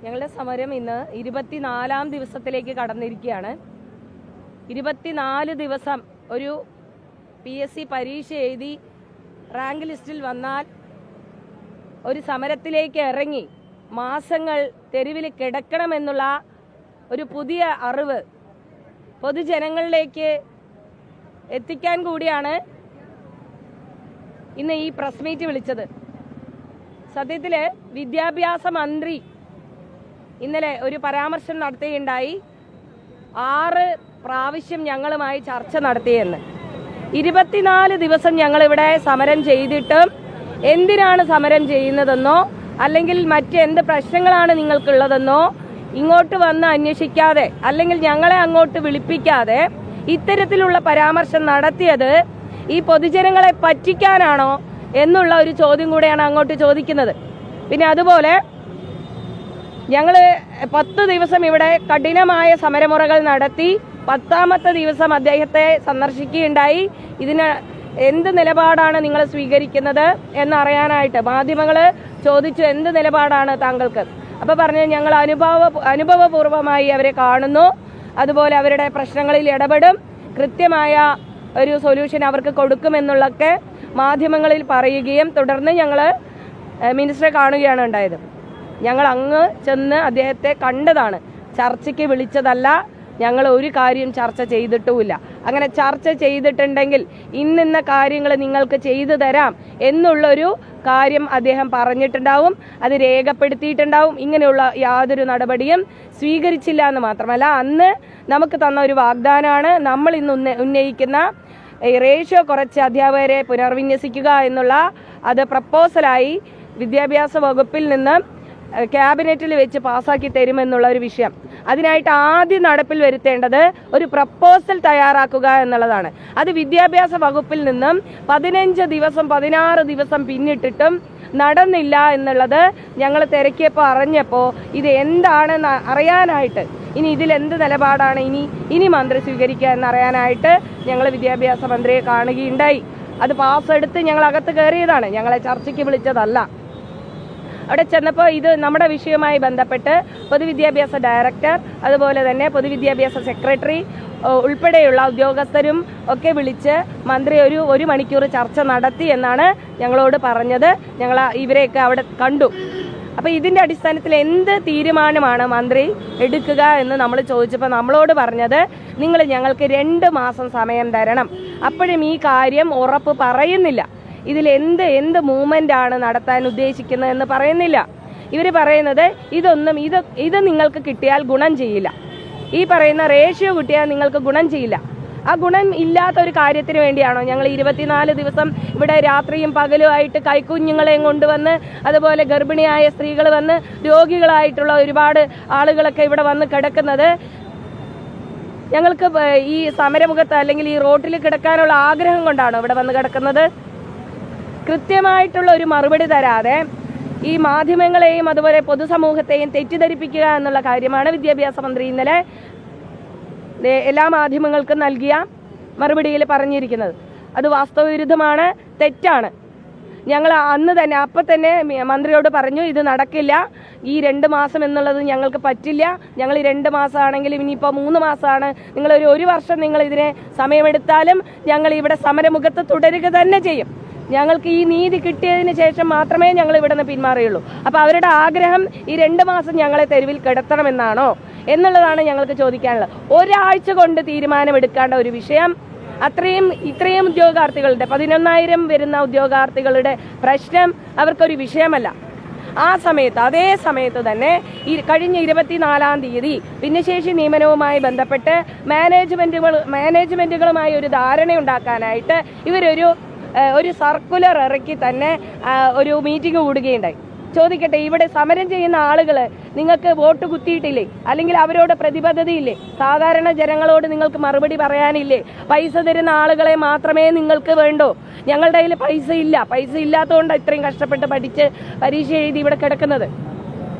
ഞങ്ങളുടെ സമരം ഇന്ന് 24-ാം ദിവസത്തിലേക്ക് കടന്നിരിക്കുകയാണ്. 24 ദിവസം ഒരു PSC പരീക്ഷ എഴുതി റാങ്ക് ലിസ്റ്റിൽ വന്നാൽ ഒരു സമരത്തിലേക്ക് ഇറങ്ങി മാസങ്ങൾ തെരുവിൽ കിടക്കണമെന്നുള്ള ഒരു പുതിയ അറിവ് പൊതുജനങ്ങളിലേക്ക് എത്തിക്കാൻ കൂടിയാണ് ഇന്ന് ഈ പ്രസ് മീറ്റ് വിളിച്ചത്. സത്യത്തിൽ വിദ്യാഭ്യാസ മന്ത്രി ഇന്നലെ ഒരു പരാമർശം നടത്തുകയുണ്ടായി. 6 പ്രാവശ്യം ഞങ്ങളുമായി ചർച്ച നടത്തിയെന്ന്. 24 ദിവസം ഞങ്ങളിവിടെ സമരം ചെയ്തിട്ടും എന്തിനാണ് സമരം ചെയ്യുന്നതെന്നോ അല്ലെങ്കിൽ മറ്റെന്ത് പ്രശ്നങ്ങളാണ് നിങ്ങൾക്കുള്ളതെന്നോ ഇങ്ങോട്ട് വന്ന് അന്വേഷിക്കാതെ അല്ലെങ്കിൽ ഞങ്ങളെ അങ്ങോട്ട് വിളിപ്പിക്കാതെ ഇത്തരത്തിലുള്ള പരാമർശം നടത്തിയത് ഈ പൊതുജനങ്ങളെ പറ്റിക്കാനാണോ എന്നുള്ള ഒരു ചോദ്യം കൂടെയാണ് അങ്ങോട്ട് ചോദിക്കുന്നത്. പിന്നെ അതുപോലെ ഞങ്ങൾ 10 ദിവസം ഇവിടെ കഠിനമായ സമരമുറകൾ നടത്തി 10ാമത്തെ ദിവസം അദ്ദേഹത്തെ സന്ദർശിക്കുകയുണ്ടായി. ഇതിന് എന്ത് നിലപാടാണ് നിങ്ങൾ സ്വീകരിക്കുന്നത് എന്നറിയാനായിട്ട് മാധ്യമങ്ങൾ ചോദിച്ചു, എന്ത് നിലപാടാണ് താങ്കൾക്ക്? അപ്പോൾ പറഞ്ഞു, ഞങ്ങൾ അനുഭവപൂർവമായി അവരെ കാണുന്നു, അതുപോലെ അവരുടെ പ്രശ്നങ്ങളിൽ ഇടപെടും, കൃത്യമായ ഒരു സൊല്യൂഷൻ അവർക്ക് കൊടുക്കുമെന്നുള്ളൊക്കെ മാധ്യമങ്ങളിൽ പറയുകയും തുടർന്ന് ഞങ്ങൾ മിനിസ്റ്ററെ കാണുകയാണ് ഉണ്ടായത്. ഞങ്ങൾ അങ്ങ് ചെന്ന് അദ്ദേഹത്തെ കണ്ടതാണ്, ചർച്ചയ്ക്ക് വിളിച്ചതല്ല. ഞങ്ങൾ ഒരു കാര്യം ചർച്ച ചെയ്തിട്ടുമില്ല. അങ്ങനെ ചർച്ച ചെയ്തിട്ടുണ്ടെങ്കിൽ ഇന്ന കാര്യങ്ങൾ നിങ്ങൾക്ക് ചെയ്തു തരാം എന്നുള്ളൊരു കാര്യം അദ്ദേഹം പറഞ്ഞിട്ടുണ്ടാവും, അത് രേഖപ്പെടുത്തിയിട്ടുണ്ടാവും. ഇങ്ങനെയുള്ള യാതൊരു നടപടിയും സ്വീകരിച്ചില്ല എന്ന് മാത്രമല്ല, അന്ന് നമുക്ക് തന്ന ഒരു വാഗ്ദാനമാണ് നമ്മൾ ഇന്ന് ഉന്നയിക്കുന്ന റേഷ്യോ കുറച്ച് അധ്യാപകരെ പുനർവിന്യസിക്കുക എന്നുള്ള അത് പ്രപ്പോസലായി വിദ്യാഭ്യാസ വകുപ്പിൽ നിന്ന് ക്യാബിനറ്റിൽ വെച്ച് പാസ്സാക്കി തരുമെന്നുള്ള ഒരു വിഷയം. അതിനായിട്ട് ആദ്യം നടപ്പിൽ വരുത്തേണ്ടത് ഒരു പ്രപ്പോസൽ തയ്യാറാക്കുക എന്നുള്ളതാണ്. അത് വിദ്യാഭ്യാസ വകുപ്പിൽ നിന്നും 15 ദിവസം 16 ദിവസം പിന്നിട്ടിട്ടും നടന്നില്ല എന്നുള്ളത് ഞങ്ങൾ തിരക്കിയപ്പോൾ അറിഞ്ഞപ്പോൾ ഇത് എന്താണെന്ന് അറിയാനായിട്ട്, ഇനി ഇതിലെന്ത് നിലപാടാണ് ഇനി മന്ത്രി സ്വീകരിക്കുക എന്നറിയാനായിട്ട് ഞങ്ങൾ വിദ്യാഭ്യാസ മന്ത്രിയെ കാണുകയുണ്ടായി. അത് പാസ് എടുത്ത് ഞങ്ങൾ അകത്ത് കയറിയതാണ്, ഞങ്ങളെ ചർച്ചയ്ക്ക് വിളിച്ചതല്ല. അവിടെ ചെന്നപ്പോൾ ഇത് നമ്മുടെ വിഷയവുമായി ബന്ധപ്പെട്ട് പൊതുവിദ്യാഭ്യാസ ഡയറക്ടർ, അതുപോലെ തന്നെ പൊതുവിദ്യാഭ്യാസ സെക്രട്ടറി ഉൾപ്പെടെയുള്ള ഉദ്യോഗസ്ഥരും ഒക്കെ വിളിച്ച് മന്ത്രി ഒരു മണിക്കൂർ ചർച്ച നടത്തി എന്നാണ് ഞങ്ങളോട് പറഞ്ഞത്. ഞങ്ങൾ ഇവരെയൊക്കെ അവിടെ കണ്ടു. അപ്പോൾ ഇതിൻ്റെ അടിസ്ഥാനത്തിൽ എന്ത് തീരുമാനമാണ് മന്ത്രി എടുക്കുക എന്ന് നമ്മൾ ചോദിച്ചപ്പോൾ നമ്മളോട് പറഞ്ഞത്, നിങ്ങൾ ഞങ്ങൾക്ക് 2 മാസം സമയം തരണം. അപ്പോഴും ഈ കാര്യം ഉറപ്പ് പറയുന്നില്ല. ഇതിൽ എന്ത് മൂവ്മെന്റ് ആണ് നടത്താൻ ഉദ്ദേശിക്കുന്നത് എന്ന് പറയുന്നില്ല. ഇവർ പറയുന്നത് ഇത് നിങ്ങൾക്ക് കിട്ടിയാൽ ഗുണം ചെയ്യില്ല, ഈ പറയുന്ന റേഷ്യോ കിട്ടിയാൽ നിങ്ങൾക്ക് ഗുണം ചെയ്യില്ല. ആ ഗുണം ഇല്ലാത്ത ഒരു കാര്യത്തിന് വേണ്ടിയാണോ ഞങ്ങൾ 24 ദിവസം ഇവിടെ രാത്രിയും പകലുമായിട്ട് കൈക്കുഞ്ഞുങ്ങളെയും കൊണ്ടുവന്ന്, അതുപോലെ ഗർഭിണിയായ സ്ത്രീകൾ വന്ന്, രോഗികളായിട്ടുള്ള ഒരുപാട് ആളുകളൊക്കെ ഇവിടെ വന്ന് കിടക്കുന്നത്? ഞങ്ങൾക്ക് ഈ സമരമുഖത്ത് അല്ലെങ്കിൽ ഈ റോട്ടിൽ കിടക്കാനുള്ള ആഗ്രഹം കൊണ്ടാണോ ഇവിടെ വന്ന് കിടക്കുന്നത്? കൃത്യമായിട്ടുള്ള ഒരു മറുപടി തരാതെ ഈ മാധ്യമങ്ങളെയും അതുപോലെ പൊതുസമൂഹത്തെയും തെറ്റിദ്ധരിപ്പിക്കുക എന്നുള്ള കാര്യമാണ് വിദ്യാഭ്യാസ മന്ത്രി ഇന്നലെ എല്ലാ മാധ്യമങ്ങൾക്കും നൽകിയ മറുപടിയിൽ പറഞ്ഞിരിക്കുന്നത്. അത് വാസ്തവവിരുദ്ധമാണ്, തെറ്റാണ്. ഞങ്ങൾ അന്ന് തന്നെ അപ്പം തന്നെ മന്ത്രിയോട് പറഞ്ഞു, ഇത് നടക്കില്ല, ഈ 2 മാസം എന്നുള്ളത് ഞങ്ങൾക്ക് പറ്റില്ല. ഞങ്ങൾ 2 മാസമാണെങ്കിലും ഇനിയിപ്പോൾ 3 മാസമാണ്, നിങ്ങൾ ഒരു വർഷം നിങ്ങൾ ഇതിനെ സമയമെടുത്താലും ഞങ്ങൾ ഇവിടെ സമരമുഖത്ത് തുടരുക തന്നെ ചെയ്യും. ഞങ്ങൾക്ക് ഈ നീതി കിട്ടിയതിന് ശേഷം മാത്രമേ ഞങ്ങൾ ഇവിടെ നിന്ന് പിന്മാറുകയുള്ളൂ. അപ്പോൾ അവരുടെ ആഗ്രഹം ഈ 2 മാസം ഞങ്ങളെ തെരുവിൽ കിടത്തണമെന്നാണോ എന്നുള്ളതാണ് ഞങ്ങൾക്ക് ചോദിക്കാനുള്ളത്. ഒരാഴ്ച കൊണ്ട് തീരുമാനമെടുക്കേണ്ട ഒരു വിഷയം, ഇത്രയും ഉദ്യോഗാർത്ഥികളുടെ 11,000 വരുന്ന ഉദ്യോഗാർത്ഥികളുടെ പ്രശ്നം അവർക്കൊരു വിഷയമല്ല. അതേ സമയത്ത് തന്നെ ഈ കഴിഞ്ഞ 24-ാം തീയതി ഭിന്നശേഷി നിയമനവുമായി ബന്ധപ്പെട്ട് മാനേജ്മെന്റുകളുമായി ഒരു ധാരണയുണ്ടാക്കാനായിട്ട് ഒരു സർക്കുലർ ഇറക്കി തന്നെ ഒരു മീറ്റിംഗ് കൂടുകയുണ്ടായി. ചോദിക്കട്ടെ, ഇവിടെ സമരം ചെയ്യുന്ന ആളുകൾ നിങ്ങൾക്ക് വോട്ട് കുത്തിയിട്ടില്ലേ? അല്ലെങ്കിൽ അവരോട് പ്രതിബദ്ധതയില്ലേ? സാധാരണ ജനങ്ങളോട് നിങ്ങൾക്ക് മറുപടി പറയാനില്ലേ? പൈസ തരുന്ന ആളുകളെ മാത്രമേ നിങ്ങൾക്ക് വേണ്ടോ? ഞങ്ങളുടെ കയ്യിൽ പൈസ ഇല്ലാത്തതുകൊണ്ട് ഇത്രയും കഷ്ടപ്പെട്ട് പഠിച്ച് പരീക്ഷ എഴുതി ഇവിടെ കിടക്കുന്നത്.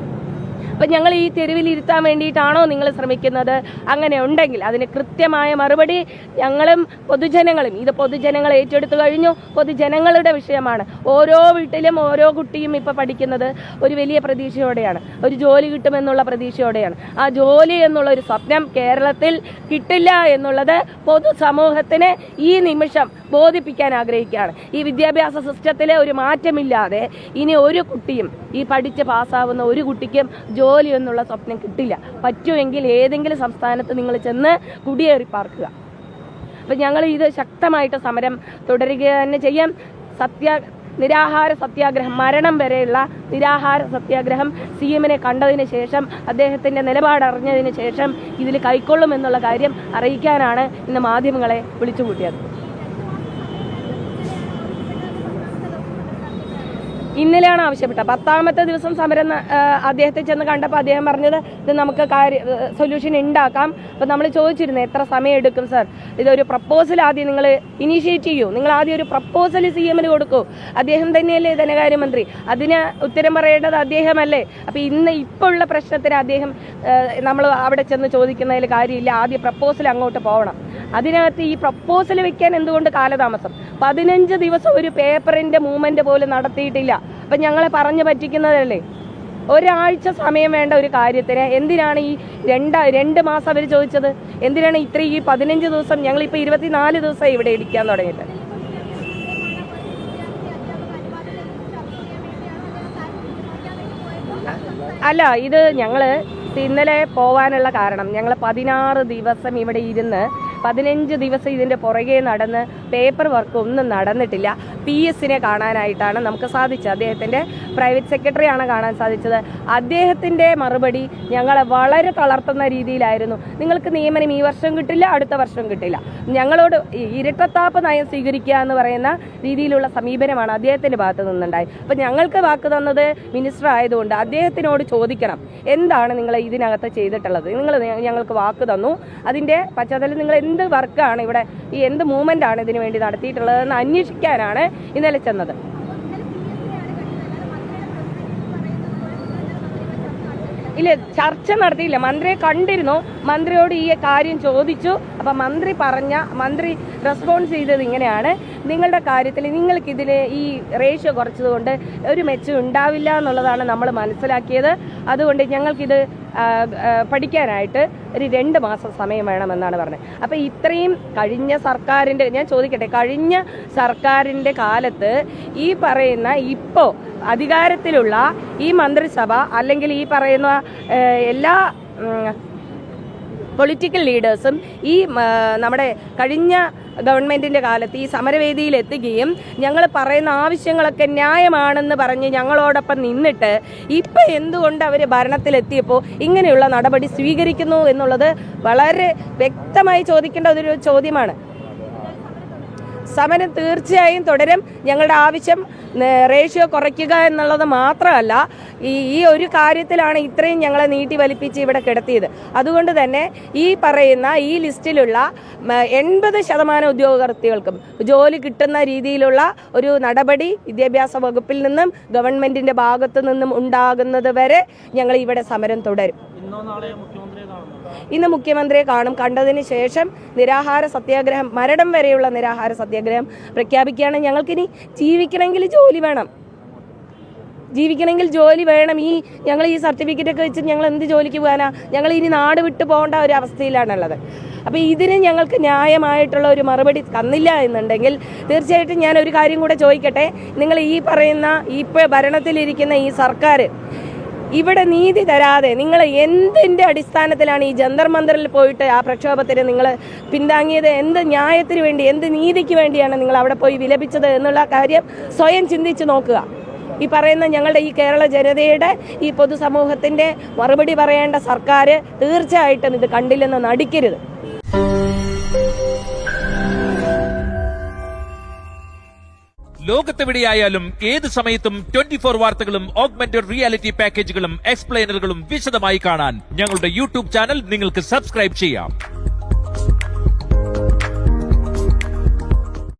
അപ്പം ഞങ്ങൾ ഈ തെരുവിലിരുത്താൻ വേണ്ടിയിട്ടാണോ നിങ്ങൾ ശ്രമിക്കുന്നത്? അങ്ങനെ ഉണ്ടെങ്കിൽ അതിന് കൃത്യമായ മറുപടി ഞങ്ങളും പൊതുജനങ്ങളും, ഇത് പൊതുജനങ്ങൾ ഏറ്റെടുത്തു കഴിഞ്ഞു. പൊതുജനങ്ങളുടെ വിഷയമാണ്. ഓരോ വീട്ടിലും ഓരോ കുട്ടിയും ഇപ്പം പഠിക്കുന്നത് ഒരു വലിയ പ്രതീക്ഷയോടെയാണ്, ഒരു ജോലി കിട്ടുമെന്നുള്ള പ്രതീക്ഷയോടെയാണ്. ആ ജോലി എന്നുള്ള ഒരു സ്വപ്നം കേരളത്തിൽ കിട്ടില്ല എന്നുള്ളത് പൊതുസമൂഹത്തിന് ഈ നിമിഷം ബോധിപ്പിക്കാൻ ആഗ്രഹിക്കുകയാണ്. ഈ വിദ്യാഭ്യാസ സിസ്റ്റത്തിലെ ഒരു മാറ്റമില്ലാതെ ഇനി ഒരു കുട്ടിയും, ഈ പഠിച്ച് പാസ്സാവുന്ന ഒരു കുട്ടിക്കും ജോലി എന്നുള്ള സ്വപ്നം കിട്ടില്ല. പറ്റുമെങ്കിൽ ഏതെങ്കിലും സംസ്ഥാനത്ത് നിങ്ങൾ ചെന്ന് കുടിയേറി പാർക്കുക. അപ്പം ഞങ്ങൾ ഇത് ശക്തമായിട്ട് സമരം തുടരുക തന്നെ ചെയ്യാം. നിരാഹാര സത്യാഗ്രഹം, മരണം വരെയുള്ള നിരാഹാര സത്യാഗ്രഹം CM-നെ കണ്ടതിന് ശേഷം, അദ്ദേഹത്തിൻ്റെ നിലപാടറിഞ്ഞതിന് ശേഷം ഇതിൽ കൈക്കൊള്ളുമെന്നുള്ള കാര്യം അറിയിക്കാനാണ് ഇന്ന് മാധ്യമങ്ങളെ വിളിച്ചുകൂട്ടിയത്. ഇന്നലെയാണ് ആവശ്യപ്പെട്ടത്. 10ാമത്തെ ദിവസം സമരം അദ്ദേഹത്തെ ചെന്ന് കണ്ടപ്പോൾ അദ്ദേഹം പറഞ്ഞത് ഇത് നമുക്ക് സൊല്യൂഷൻ ഉണ്ടാക്കാം. അപ്പം നമ്മൾ ചോദിച്ചിരുന്നു എത്ര സമയം എടുക്കും സർ, ഇതൊരു പ്രപ്പോസൽ ആദ്യം നിങ്ങൾ ഇനീഷ്യേറ്റ് ചെയ്യൂ, നിങ്ങൾ ആദ്യം ഒരു പ്രപ്പോസൽ CM-ന് കൊടുക്കൂ. അദ്ദേഹം തന്നെയല്ലേ ധനകാര്യമന്ത്രി, അതിന് ഉത്തരം പറയേണ്ടത് അദ്ദേഹമല്ലേ? അപ്പം ഇപ്പോൾ ഉള്ള പ്രശ്നത്തിന് അദ്ദേഹം നമ്മൾ അവിടെ ചെന്ന് ചോദിക്കുന്നതിൽ കാര്യമില്ല, ആദ്യം പ്രപ്പോസൽ അങ്ങോട്ട് പോകണം. അതിനകത്ത് ഈ പ്രപ്പോസൽ വെക്കാൻ എന്തുകൊണ്ട് കാലതാമസം? 15 ദിവസം ഒരു പേപ്പറിന്റെ മൂവ്മെന്റ് പോലും നടത്തിയിട്ടില്ല. അപ്പം ഞങ്ങളെ പറഞ്ഞു പറ്റിക്കുന്നതല്ലേ? ഒരാഴ്ച സമയം വേണ്ട ഒരു കാര്യത്തിന് എന്തിനാണ് ഈ 2 മാസം അവർ ചോദിച്ചത്? എന്തിനാണ് ഈ 15 ദിവസം? ഞങ്ങളിപ്പോൾ 24 ദിവസം ഇവിടെ ഇരിക്കാൻ തുടങ്ങിയിട്ട്. അല്ല, ഇത് ഞങ്ങൾ ഇന്നലെ പോവാനുള്ള കാരണം, ഞങ്ങൾ 16 ദിവസം ഇവിടെ ഇരുന്ന് 15 ദിവസം ഇതിൻ്റെ പുറകെ നടന്ന് പേപ്പർ വർക്ക് ഒന്നും നടന്നിട്ടില്ല. PS-നെ കാണാനായിട്ടാണ് നമുക്ക് സാധിച്ചത്. അദ്ദേഹത്തിൻ്റെ പ്രൈവറ്റ് സെക്രട്ടറിയാണ് കാണാൻ സാധിച്ചത്. അദ്ദേഹത്തിൻ്റെ മറുപടി ഞങ്ങളെ വളരെ തളർത്തുന്ന രീതിയിലായിരുന്നു. നിങ്ങൾക്ക് നിയമനം ഈ വർഷം കിട്ടില്ല, അടുത്ത വർഷം കിട്ടില്ല, ഞങ്ങളോട് ഇരട്ടത്താപ്പ് നയം സ്വീകരിക്കുക എന്ന് പറയുന്ന രീതിയിലുള്ള സമീപനമാണ് അദ്ദേഹത്തിൻ്റെ ഭാഗത്ത് നിന്നുണ്ടായി. അപ്പം ഞങ്ങൾക്ക് വാക്ക് തന്നത് മിനിസ്റ്റർ ആയതുകൊണ്ട് അദ്ദേഹത്തിനോട് ചോദിക്കണം, എന്താണ് നിങ്ങൾ ഇതിനകത്ത് ചെയ്തിട്ടുള്ളത്? നിങ്ങൾ ഞങ്ങൾക്ക് വാക്ക് തന്നു, അതിൻ്റെ പശ്ചാത്തലത്തിൽ നിങ്ങൾ എന്ത് വർക്കാണ് ഇവിടെ, ഈ എന്ത് മൂവ്മെൻ്റ് ആണ് ഇതിനു വേണ്ടി നടത്തിയിട്ടുള്ളതെന്ന് അന്വേഷിക്കാനാണ് ഇന്നലെ ചെന്നത്. ഇല്ല, ചർച്ച നടത്തിയില്ല. മന്ത്രിയെ കണ്ടിരുന്നു, മന്ത്രിയോട് ഈ കാര്യം ചോദിച്ചു. അപ്പം മന്ത്രി റെസ്പോൺസ് ചെയ്തത് ഇങ്ങനെയാണ്, നിങ്ങളുടെ കാര്യത്തിൽ നിങ്ങൾക്കിതിൽ ഈ റേഷ്യോ കുറച്ചതുകൊണ്ട് ഒരു മെച്ചം ഉണ്ടാവില്ല എന്നുള്ളതാണ് നമ്മൾ മനസ്സിലാക്കിയത്. അതുകൊണ്ട് ഞങ്ങൾക്കിത് പഠിക്കാനായിട്ട് ഒരു 2 മാസം സമയം വേണമെന്നാണ് പറഞ്ഞത്. അപ്പം ഇത്രയും കഴിഞ്ഞ സർക്കാരിൻ്റെ, ഞാൻ ചോദിക്കട്ടെ, കഴിഞ്ഞ സർക്കാരിൻ്റെ കാലത്ത് ഈ പറയുന്ന ഇപ്പോൾ അധികാരത്തിലുള്ള ഈ മന്ത്രിസഭ അല്ലെങ്കിൽ ഈ പറയുന്ന എല്ലാ പൊളിറ്റിക്കൽ ലീഡേഴ്സും ഈ നമ്മുടെ കഴിഞ്ഞ ഗവൺമെൻറ്റിൻ്റെ കാലത്ത് ഈ സമരവേദിയിൽ എത്തുകയും ഞങ്ങൾ പറയുന്ന ആവശ്യങ്ങളൊക്കെ ന്യായമാണെന്ന് പറഞ്ഞ് ഞങ്ങളോടൊപ്പം നിന്നിട്ട് ഇപ്പം എന്തുകൊണ്ട് അവർ ഭരണത്തിലെത്തിയപ്പോൾ ഇങ്ങനെയുള്ള നടപടി സ്വീകരിക്കുന്നു എന്നുള്ളത് വളരെ വ്യക്തമായി ചോദിക്കേണ്ട ഒരു ചോദ്യമാണ്. സമരം തീർച്ചയായും തുടരും. ഞങ്ങളുടെ ആവശ്യം റേഷ്യോ കുറയ്ക്കുക എന്നുള്ളത് മാത്രമല്ല, ഈ ഒരു കാര്യത്തിലാണ് ഇത്രയും ഞങ്ങളെ നീട്ടി വലിപ്പിച്ച് ഇവിടെ കിടത്തിയത്. അതുകൊണ്ട് തന്നെ ഈ പറയുന്ന ഈ ലിസ്റ്റിലുള്ള 80% ഉദ്യോഗാർത്ഥികൾക്കും ജോലി കിട്ടുന്ന രീതിയിലുള്ള ഒരു നടപടി വിദ്യാഭ്യാസ വകുപ്പിൽ നിന്നും ഗവൺമെന്റിന്റെ ഭാഗത്തു നിന്നും ഉണ്ടാകുന്നത് വരെ ഞങ്ങൾ ഇവിടെ സമരം തുടരും. ഇന്ന് മുഖ്യമന്ത്രിയെ കാണും. കണ്ടതിന് ശേഷം നിരാഹാര സത്യാഗ്രഹം, മരണം വരെയുള്ള നിരാഹാര സത്യാഗ്രഹം പ്രഖ്യാപിക്കുകയാണ്. ഞങ്ങൾക്കിനി ജീവിക്കണമെങ്കിൽ ജോലി വേണം, ഞങ്ങൾ ഈ സർട്ടിഫിക്കറ്റ് ഒക്കെ വെച്ച് ഞങ്ങൾ എന്ത് ജോലിക്ക് പോകാനാ? ഞങ്ങൾ ഇനി നാട് വിട്ടു പോകേണ്ട ഒരു അവസ്ഥയിലാണുള്ളത്. അപ്പോൾ ഇതിന് ഞങ്ങൾക്ക് ന്യായമായിട്ടുള്ള ഒരു മറുപടി തന്നില്ല എന്നുണ്ടെങ്കിൽ തീർച്ചയായിട്ടും ഞാൻ ഒരു കാര്യം കൂടെ ചോദിക്കട്ടെ, നിങ്ങൾ ഈ പറയുന്ന ഇപ്പോൾ ഭരണത്തിലിരിക്കുന്ന ഈ സർക്കാർ ഇവിടെ നീതി തരാതെ നിങ്ങൾ എന്തിൻ്റെ അടിസ്ഥാനത്തിലാണ് ഈ ജന്തർ മന്ദറിൽ പോയിട്ട് ആ പ്രക്ഷോഭത്തിന് നിങ്ങൾ പിന്താങ്ങിയത്? എന്ത് ന്യായത്തിന് വേണ്ടി, എന്ത് നീതിക്ക് വേണ്ടിയാണ് നിങ്ങൾ അവിടെ പോയി വിലപിച്ചത് എന്നുള്ള കാര്യം സ്വയം ചിന്തിച്ച് നോക്കുക. ഈ പറയുന്ന ഞങ്ങളുടെ ഈ കേരള ജനതയുടെ ഈ പൊതുസമൂഹത്തിൻ്റെ മറുപടി പറയേണ്ട സർക്കാർ തീർച്ചയായിട്ടും ഇത് കണ്ടില്ലെന്ന് നടിക്കരുത്. ലോകത്തെവിടെയായാലും ഏത് സമയത്തും 24 വാർത്തകളും ഓഗ്മെന്റഡ് റിയാലിറ്റി പാക്കേജുകളും എക്സ്പ്ലെയിനറുകളും വിശദമായി കാണാൻ ഞങ്ങളുടെ യൂട്യൂബ് ചാനൽ നിങ്ങൾക്ക് സബ്സ്ക്രൈബ് ചെയ്യാം.